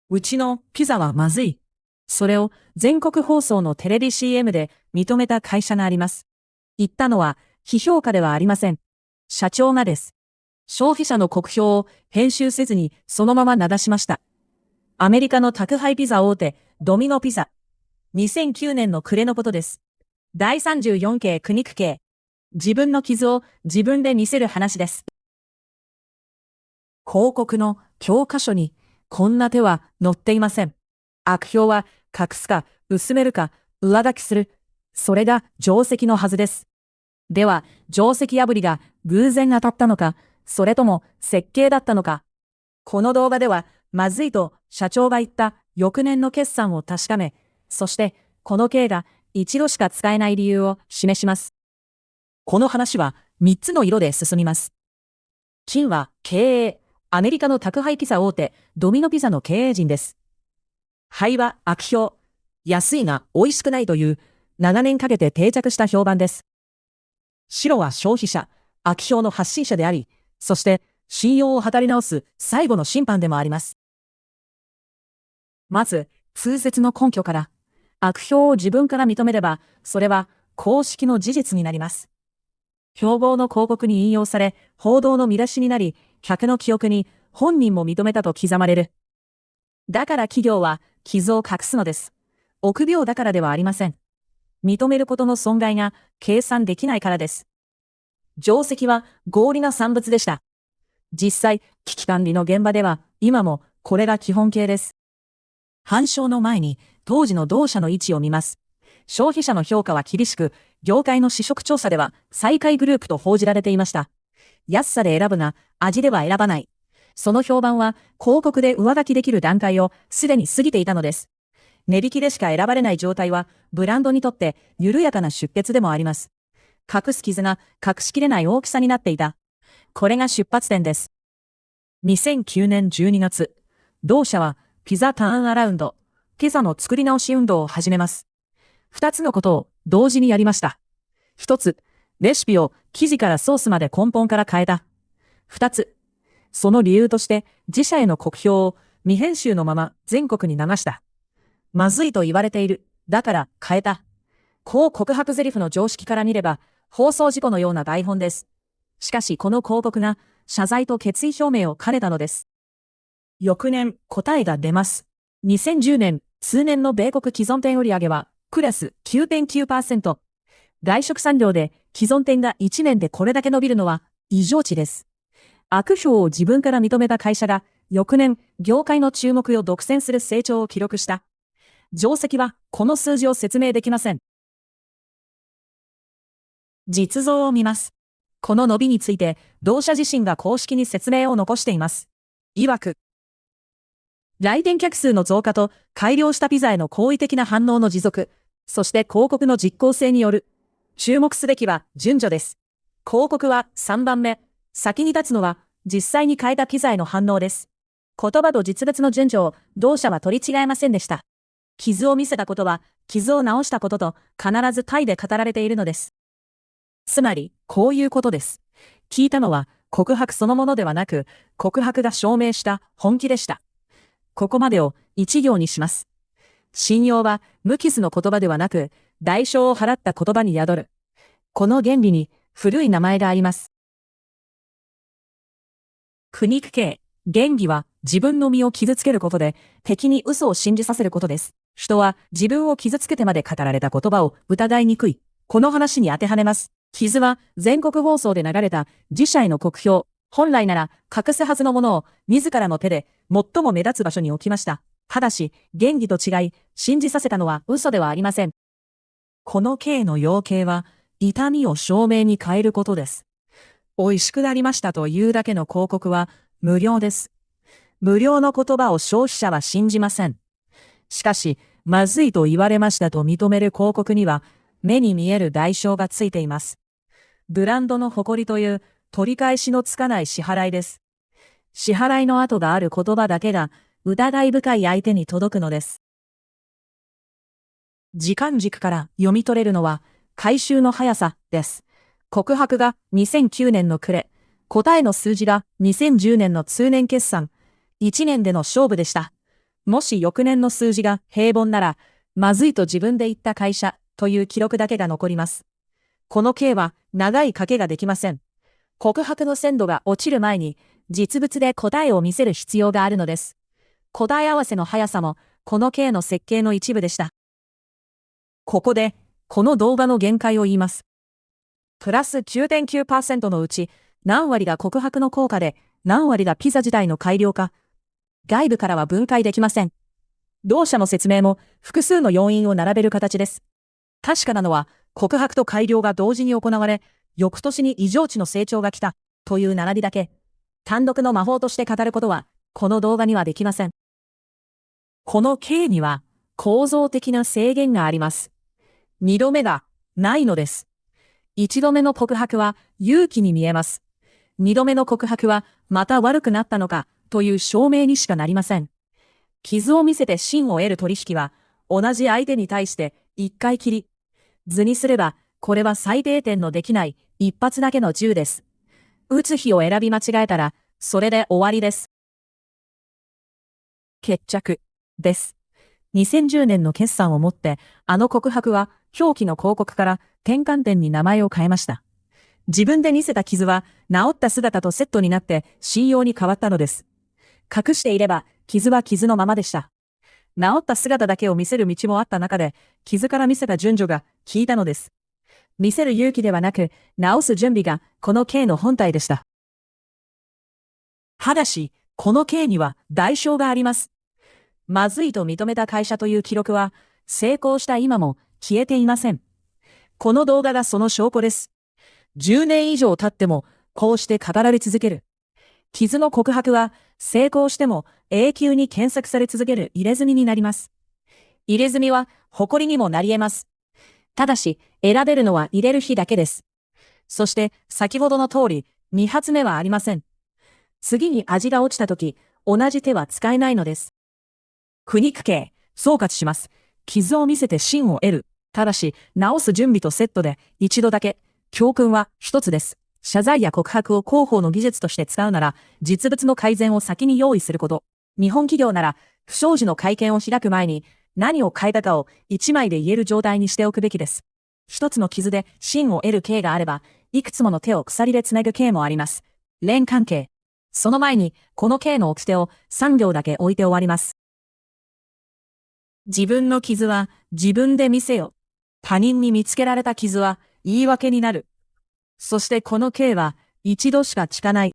うちのピザはまずい。それを全国放送のテレビ CM で認めた会社があります。言ったのは非評価ではありません。社長がです。消費者の酷評を編集せずにそのまま名指しました。アメリカの宅配ピザ大手、ドミノピザ。2009年の暮れのことです。第34系苦肉系。自分の傷を自分で見せる話です。広告の教科書にこんな手は載っていません。悪評は隠すか薄めるか上書きする。それが定石のはずです。では、定石破りが偶然当たったのか、それとも設計だったのか。この動画では、まずいと社長が言った翌年の決算を確かめ、そしてこの経が一度しか使えない理由を示します。この話は3つの色で進みます。金は経営、アメリカの宅配ピザ大手、ドミノピザの経営陣です。灰は悪評、安いが美味しくないという7年かけて定着した評判です。白は消費者、悪評の発信者であり、そして信用を語り直す最後の審判でもあります。まず、通説の根拠から、悪評を自分から認めれば、それは公式の事実になります。標榜の広告に引用され、報道の見出しになり、客の記憶に本人も認めたと刻まれる。だから企業は傷を隠すのです。臆病だからではありません。認めることの損害が計算できないからです。定石は合理な産物でした。実際、危機管理の現場では今もこれが基本形です。反証の前に当時の同社の位置を見ます。消費者の評価は厳しく、業界の試食調査では最下位グループと報じられていました。安さで選ぶが、味では選ばない。その評判は広告で上書きできる段階をすでに過ぎていたのです。値引きでしか選ばれない状態はブランドにとって緩やかな出血でもあります。隠す傷が隠しきれない大きさになっていた。これが出発点です。2009年12月、同社はピザターンアラウンド、ピザの作り直し運動を始めます。2つのことを同時にやりました。1つ、レシピを生地からソースまで根本から変えた。2つ、その理由として自社への酷評を未編集のまま全国に流した。まずいと言われている。だから変えた。こう告白ゼリフの常識から見れば放送事故のような台本です。しかしこの広告が謝罪と決意表明を兼ねたのです。翌年答えが出ます。2010年通年の米国既存店売上はプラス 9.9%。外食産業で既存店が1年でこれだけ伸びるのは異常値です。悪評を自分から認めた会社が翌年業界の注目を独占する成長を記録した。定石はこの数字を説明できません。実像を見ます。この伸びについて同社自身が公式に説明を残しています。曰く、来店客数の増加と改良したピザへの好意的な反応の持続、そして広告の実効性による。注目すべきは順序です。広告は3番目。先に立つのは実際に変えたピザへの反応です。言葉と実物の順序を同社は取り違えませんでした。傷を見せたことは傷を治したことと必ず体で語られているのです。つまり、こういうことです。聞いたのは告白そのものではなく、告白が証明した本気でした。ここまでを一行にします。信用は無傷の言葉ではなく、代償を払った言葉に宿る。この原理に古い名前があります。苦肉系。原理は自分の身を傷つけることで敵に嘘を信じさせることです。人は自分を傷つけてまで語られた言葉を疑いにくい。この話に当てはめます。傷は全国放送で流れた自社への酷評。本来なら隠すはずのものを自らの手で最も目立つ場所に置きました。ただし、原理と違い、信じさせたのは嘘ではありません。この刑の要件は、痛みを証明に変えることです。美味しくなりましたというだけの広告は無料です。無料の言葉を消費者は信じません。しかし、まずいと言われましたと認める広告には、目に見える代償がついています。ブランドの誇りという取り返しのつかない支払いです。支払いの跡がある言葉だけが疑い深い相手に届くのです。時間軸から読み取れるのは回収の速さです。告白が2009年の暮れ、答えの数字が2010年の通年決算、1年での勝負でした。もし翌年の数字が平凡なら、まずいと自分で言った会社という記録だけが残ります。この刑は長い賭けができません。告白の鮮度が落ちる前に実物で答えを見せる必要があるのです。答え合わせの速さもこの刑の設計の一部でした。ここでこの動画の限界を言います。プラス 9.9% のうち何割が告白の効果で何割がピザ自体の改良か。外部からは分解できません。同社の説明も複数の要因を並べる形です。確かなのは告白と改良が同時に行われ、翌年に異常値の成長が来たという並びだけ、単独の魔法として語ることはこの動画にはできません。この刑には構造的な制限があります。二度目がないのです。一度目の告白は勇気に見えます。二度目の告白はまた悪くなったのかという証明にしかなりません。傷を見せて真を得る取引は同じ相手に対して一回きり。図にすればこれは最低点のできない一発だけの銃です。撃つ日を選び間違えたらそれで終わりです。決着です。2010年の決算をもってあの告白は表記の広告から転換点に名前を変えました。自分で見せた傷は治った姿とセットになって信用に変わったのです。隠していれば傷は傷のままでした。治った姿だけを見せる道もあった中で傷から見せた順序が効いたのです。見せる勇気ではなく治す準備がこの刑の本体でした。ただし、この刑には代償があります。まずいと認めた会社という記録は成功した今も消えていません。この動画がその証拠です。10年以上経ってもこうして語られ続ける。傷の告白は成功しても永久に検索され続ける入れ墨になります。入れ墨は誇りにもなり得ます。ただし選べるのは入れる日だけです。そして先ほどの通り2発目はありません。次に味が落ちたとき同じ手は使えないのです。苦肉刑、総括します。傷を見せて真を得る。ただし治す準備とセットで一度だけ。教訓は一つです。謝罪や告白を広報の技術として使うなら、実物の改善を先に用意すること。日本企業なら、不祥事の会見を開く前に、何を変えたかを一枚で言える状態にしておくべきです。一つの傷で真を得る刑があれば、いくつもの手を鎖でつなぐ刑もあります。連関係。その前に、この刑の掟を3行だけ置いて終わります。自分の傷は自分で見せよ。他人に見つけられた傷は言い訳になる。そしてこの刑は一度しか効かない。